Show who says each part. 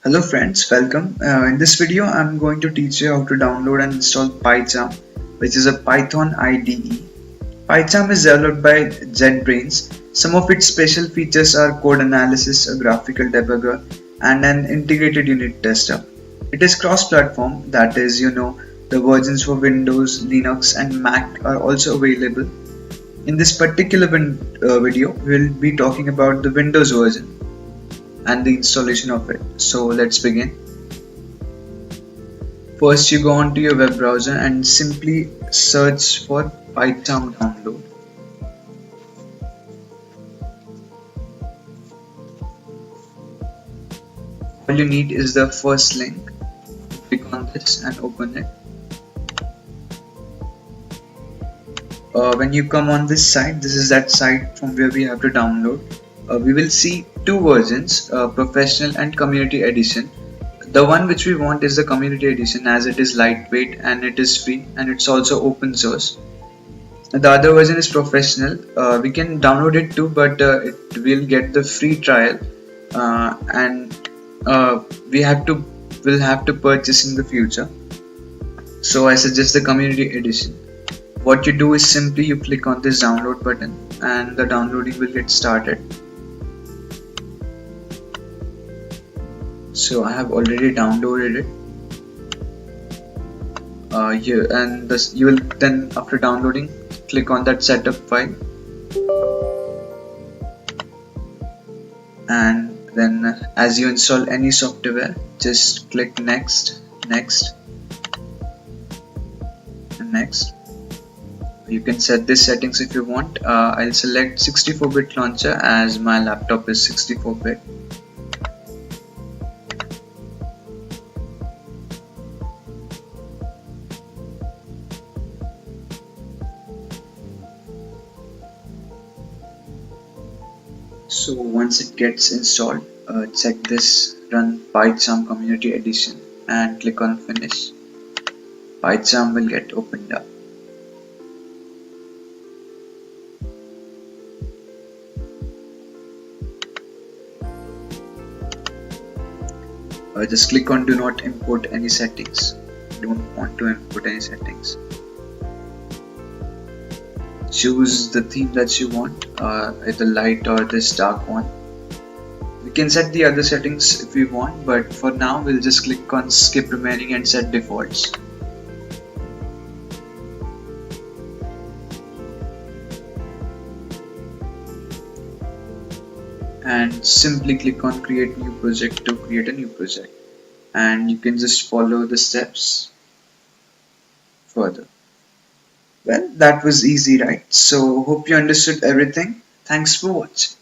Speaker 1: Hello friends, welcome. In this video, I'm going to teach you how to download and install PyCharm, which is a Python IDE. PyCharm is developed by JetBrains. Some of its special features are code analysis, a graphical debugger, and an integrated unit tester. It is cross-platform, that is, the versions for Windows, Linux, and Mac are also available. In this particular video, we'll be talking about the Windows version and the installation of it. So let's begin. First, you go onto your web browser and simply search for PyCharm download. All you need is the first link. Click on this and open it. When you come on this site, this is that site from where we have to download. We will see two versions, professional and community edition. The one which we want is the community edition, as it is lightweight and it is free and it's also open source. The other version is professional. We can download it too, but it will get the free trial, and will have to purchase in the future. So I suggest the community edition. What you do is simply you click on this download button and the downloading will get started. So I have already downloaded it. You will then, after downloading, click on that setup file, and then as you install any software, just click next, next, and next. You can set these settings if you want. I'll select 64-bit launcher as my laptop is 64-bit. So once it gets installed, check this run PyCharm community edition and click on finish. PyCharm will get opened up. Just click on do not import any settings. Don't want to import any settings. Choose the theme that you want, either light or this dark one. We can set the other settings if we want, but for now we'll just click on skip remaining and set defaults. And simply click on create new project to create a new project, and you can just follow the steps further. Well, that was easy, right? So hope you understood everything. Thanks for watching.